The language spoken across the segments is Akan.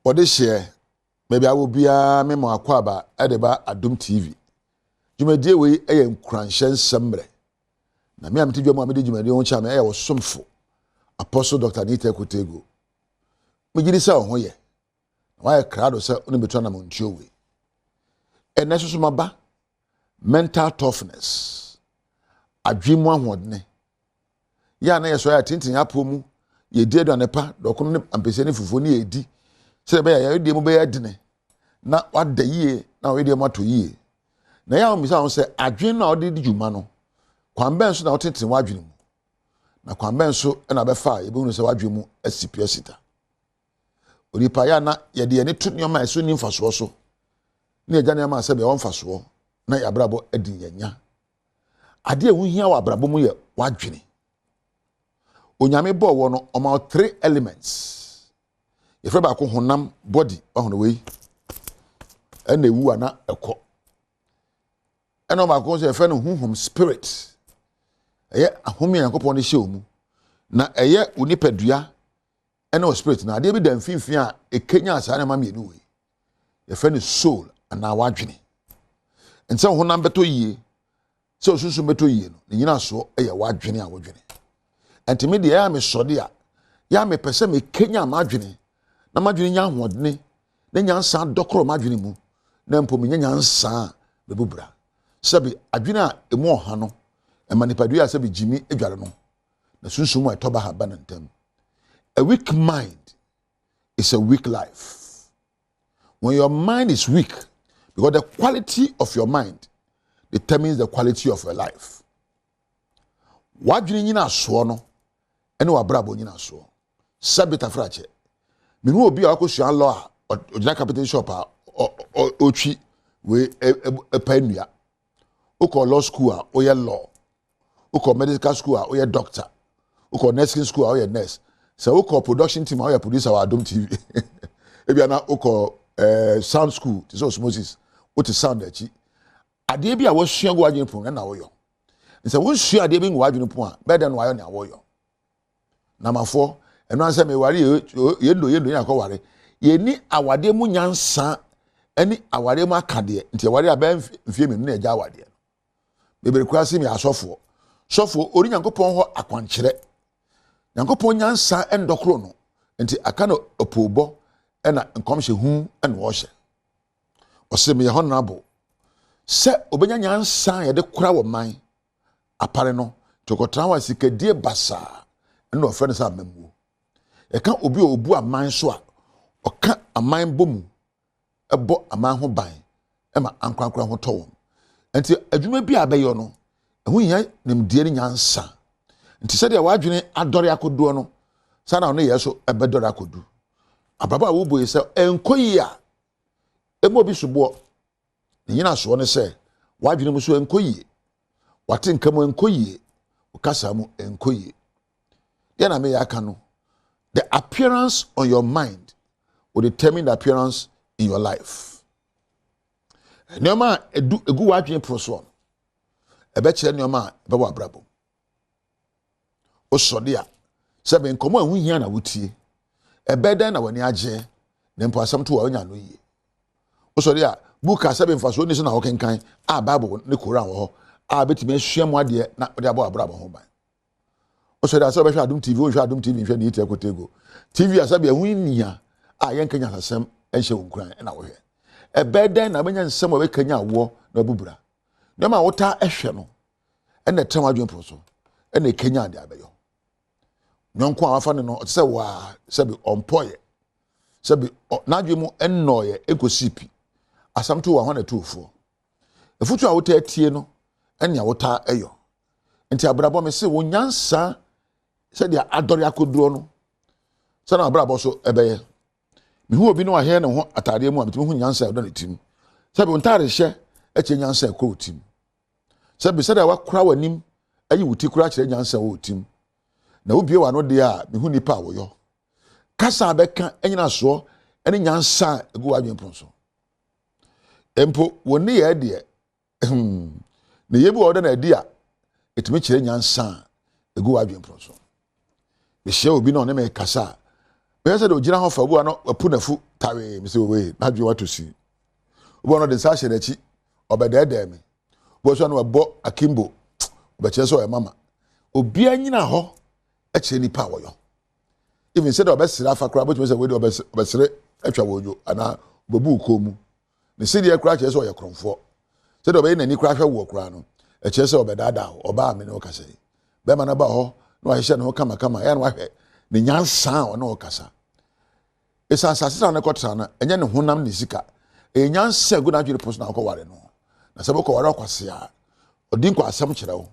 For this year, maybe I will be a memo akwaba edeba Adom TV. Jumedie we Nkuranhyensem. Na me am tidwa mo amede jumedie won cha me wo somfo. Apostle Dr. Nita Kutego. Me gidi sa ho ye. Why crowd say oni beto na mo ntio we. Ene so maba mental toughness. Adwemu ahodne. Ya na yeso ya tintin apomu ye die do anepa dokono ne ampese ne fufuo ne edi. Se be ya die mu be ya dine. Na wada yie na we die mo to yie. Na ya o misa won se adwen na odi di dwuma no. Kwan ben so na otintin wadwene mu. Na kwan ben so na be fa e be hunu se wadwene mu asipia sita. Onipa ya na ye de ne to nyoma eso ni mfaso so. Na ye gane ma se be won faso na ya brabo adi yanya. Ade ehu hia wa brabo mu ye wadwene. Onyame bo wo no oma 3 elements. If ba ko honam body ahono we ena ewu ana ekọ ena ma ko se fe no honhom spirit eye ahomi yankopon ne hye omu na eye unipadua ena o spirit na ade bi da mfimfin a ekenya asa na ma mienu we ye fe no soul ana wadwene ense honam beto yie se osusu beto yie no ne nyina so eye wadwene a wodwene entimi de ya me sode a ya me pese me kenya ma adwene na madwene nya hodne na nyansa dokoro madwene mu na mpo me nyansa bebubra sabi adwene a emu oha no emanipadua sabi jimi edware no na sunsun mu etoba ha banantem. A weak mind is a weak life. When your mind is weak, because the quality of your mind determines the quality of your life. Wadwene nyina so no ene wabrabo nyina so sabi tafrache me hu obi akosua law ojina capital shop a otwi we epanua uko law school a oye law uko medical school a oye doctor uko nursing school a oye nurse so uko production team a oye producer wa Adom TV ebi ana uko sound school this osmosis what is sound echi ade bi a wo sua go adwene pon na wo yo nse wo sua ade bi ngo adwene pon a better than wo na wo yo Number 4, eno anse me ware yendo yakoware ye ni awade mu nyansa eni awade mu akade nti ware aba mfie menu na eja awade bebere kwase me asofo ori nyankopon ho akwankyere nyankopon nyansa endokro no nti aka no opobo ena nkomhye hu ena wo hye ose me honorable se obenya nyansa ye de kora wo man apare no tokotra wa sikadie basa no friend say amemu e kan obi obu aman so a o ka aman bomu ebo aman ho ban e ma ankrankran ho to won enti adwuma bi abeyo no ehu hia nimdie ni nyansa enti se de wadwene adore akodo no sana no yeso ebedore akodu ababa wo boye se enkoyi a emo bi sobo nyina so ne se wadwene mu so enkoyi wate nkam enkoyi ukasa mu enkoyi. The appearance on your mind will determine the appearance in your life. Nyoma egu wadwene proso ebe kire nyoma ebe wa brabo osode a sebe nkomo ahu hia na wotie ebe den na wani age ne mpo asam to wa onya no yie osode a buka sebe mfaso ni so na hokenkan a bible ne koran wo ho a betime ahwam ade na ode abo abrabo ho ban. So that's why Adom TV, Adom TV, and Nita Kutego. TV as I be a winnia, I yank Kenya and show cry and our hair. A bed then I mean some of a Kenya war, no bubra. No matter what I shall and the time I do proso, and the Kenya de Abayo. Non qua fan no, say, wa, sabi on poye. Sabi, Najumo and Noye, Eco Sipi. As some 2 124. The future out there Tieno, and Yawata Ayo. And Tiabrabo me say, one yansa. Said ya adore akoduro no sana abrabo so ebeye me hu obi no ahe ne ho atade mu abetimi hu nyansa e do ne tim sabe ontare hye eche nyansa e ko tim sabe said wa kura wanim ayi wuti kura kire nyansa wo tim na obie wa no de a me hu nipa wo yo kasa abeka enyina so ene nyansa egu wadwen pronso empo woni ye de ne yebi wo de na de a etimi kire nyansa egu wadwen pronso. The show be no name kasa me say do gina ho fa bu no apu nafu tawe me say we na dwe what to see obo no de sa hye nachi obedede me bo so no abo akimbo obeche so e mama obi anyina ho e che nipa woyo even say do obesira fa kra bo say we do obesire atwa wojo ana bobu komu ne se de kra che so ye kronfo say do be nani kra hwe wo kra no e che so obedada oba me no kasa be ma na ba ho no ahye no kama ya no ahwe ne nyansa o no kasa esa sasira na kotra na enye ne honam ne sika e nyansa gu na dwere post na akọware no na sebe ko ware akwase a odin kwa asam kire wo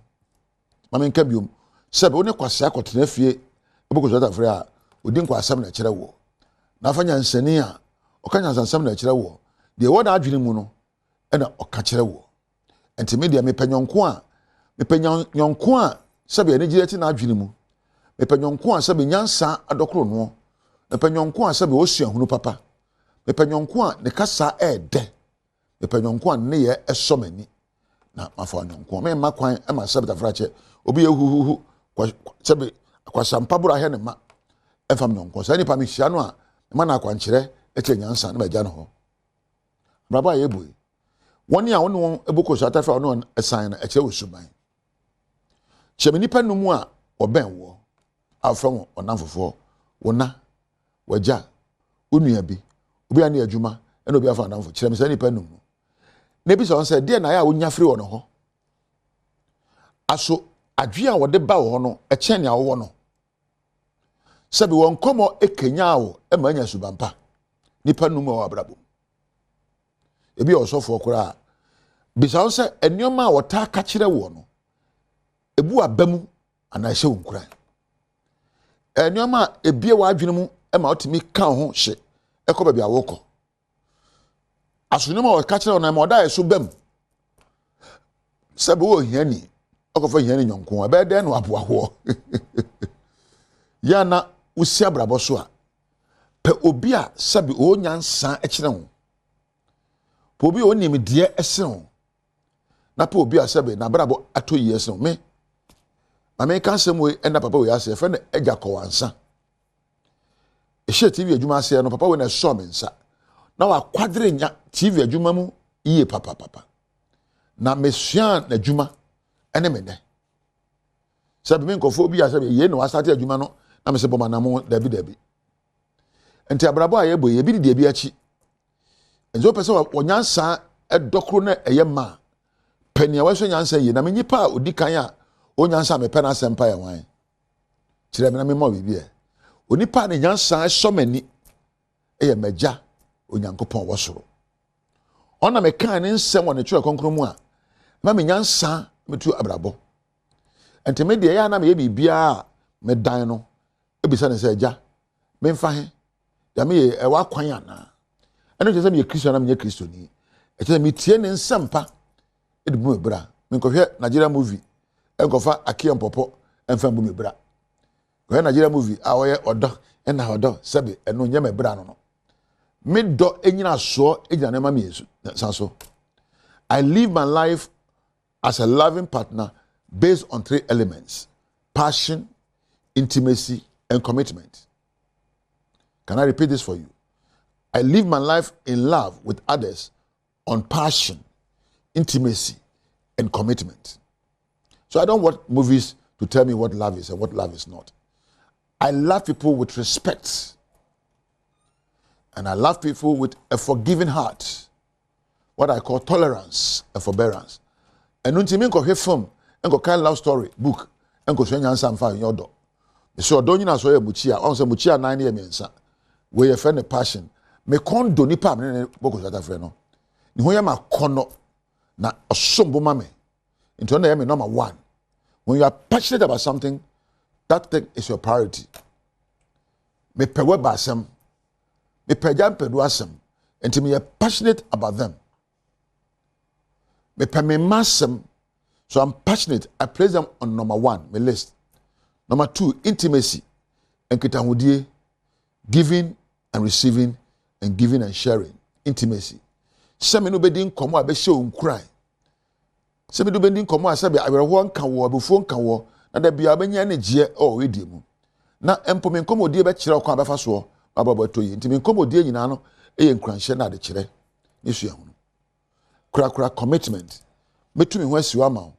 mame nka biom sebe woni kwase akotena fie eboko jota fre a odin kwa asam na kire wo na fa nyansani a okanya ansam na kire wo de wo na adwene mu no e na oka kire wo enti media me panyonko a sebe ene gire ti na adwene mu me panyonko a sebe nyansa adokro no me panyonko a sebe osuahunu papa me panyonko a ne kasa de me panyonko a ne ye esomani na mafa nyonko me makwan e ma sebe tafrache obi ehuhuhu sebe akwasampa bura he ne ma efam nyonko sa nipa me hia no a ma na akwankire eche nyansa na bagya no ho braba ye boy woni a woni won eboko so atafa woni esan na eche osuban cheme nipa no mu a oben wo afam onamfofo wona wagya onua bi obi ani adwuma ena obi afa namfo kire me sa nipa no mu na bi so say de na ya wonya free wono ho aso adwe a wode ba wo no eche ne awo no sabi won komo ekenya wo e manya subampa nipa no mu wa brabo ebi osofo okura bi so say enioma a wota ka kire wo no ebu abamu ana hye wonkura enioma ebie wa adwene mu e ma otimi ka ho hye ekoba bia woko asunuma o ka kire na ma oda eso bam sabi wo hiani okofa hiani nyonko aba de no aboaho yana usi abrabo so a pe obi a sabi o nyansa e kire ho pe obi o nim de ese ho na pe obi a sabi na brabo ato yese ho me ame kan sem we enda papa we ase fe na egya kowansa ehye TV adwuma ase no papa we na so me nsa na wa kwadre nya TV adwuma mu iye papa na mesua na adwuma ene me ne sabi me nkofo bi ase ye no asate adwuma no na me se boma na mo dabi enti abrabo aye boye bi de bi achi enzo pese onyansa edokro na eye ma pania wa so nyansa ye na me nyipa odikan a onyansa me pena sempa ya wan kire me na me mo bibie onipa ne nyansa esomani eye magya onyankopon wosoro ona me kan ne nsem wona twa konkro mu a ma me nyansa metu abrabo enti me de ya na me ye bibia me dan no ebisa ne se agya me mfa he ya me e wa kwan ana eno je se me Kristo na me Kristo ni e je me tie ne nsempa e de bu me bra me nkohwe Nigeria movie enkofa akie mpopo emfa bu me bra ko Nigeria movie a woye odo na odo sebe eno nya me bra no me do enyina so ejina na ma me yesu sanso I live my life as a loving partner based on 3 elements: passion, intimacy, and commitment. Can I repeat this for you? I live my life in love with others on passion, intimacy, and commitment. So I don't want movies to tell me what love is and what love is not. I love people with respect. And I love people with a forgiving heart. What I call tolerance and forbearance. And untimi nko hwe film, nko kind love story book, nko so nyansa mfa yodo. So do nyina so ye muchia, on se muchia 9 year mensa. We ye friend passion. Me kondo nipa me boko zata frɛ no. Ni ho ye ma kono na osombo ma me. Into na ye me number 1. When you are passionate about something, that thing is your priority. Me pewe basem. Me pejam pedu asem. Enti me passionate about them. Me pe me masem. So I'm passionate. I place them on number 1, my list. Number 2, intimacy. Enkitahudie, giving and receiving, and giving and sharing. Intimacy. Semi no bedi nkomo abehye onkran. Semi no bedi nkomo asabe awerho nka wo abufo nka wo na da bia benya ne gye o wedie mu. Na empo me nkomo die be kire kwa abefa so ababa to yi nti me nkomodie nyina no eye nkranhye na de kire ne sua hu kura commitment metumi ho asiwa ma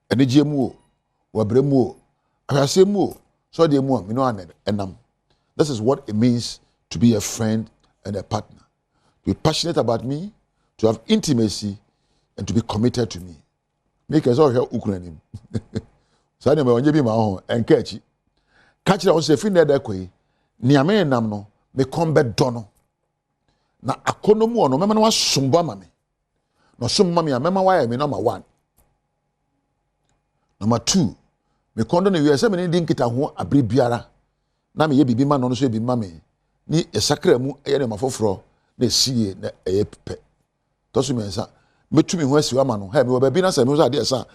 enegye mu o wabre mu o ahwase mu o so de mu o me no enam. This is what it means to be a friend and a partner. To be passionate about me, to have intimacy, and to be committed to me. Make us all here Ukrainian. So I never be my own and catch it. Catch it on the fin that way. Niame namno me combat dono. Na akono mu ono mema no asumba mame. No sumba me mema why me number 1. Number 2, me kondo ne wiase me ndi nkita ho abre biara. Na me ye bibi ma no so bibi ma me. Ni esakra mu eye ne mafoforo na sie na eye pepe. To so me nsa metumi ho asiwa ma no. Ha me wo ba bi na se me so ade esa.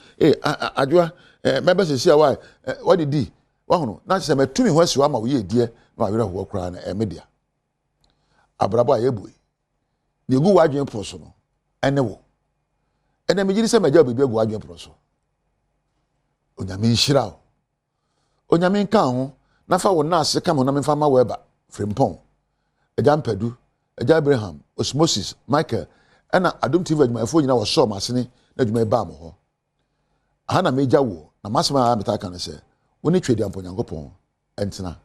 Adwa meba se sia why what did di? Wa hono na se metumi ho asiwa ma wo ye die na awere ho kra na media. Abrabo ayebu. Ni egu wadwen proso no. Ene wo. Ene me giri se meja bibi egu wadwen proso. Onyame nhira o. Onyame nka ho na fa wo na ase ka mo na me fa ma weba frimpon. Eja mpadu, eja Abraham, Osmosis, Michael, ena Adom TV adwumayefo nyina wo so masene na adwumay ba mo ho. Aha na meja wo na masema metaka ne se woni twedi ampo Nyankopon entena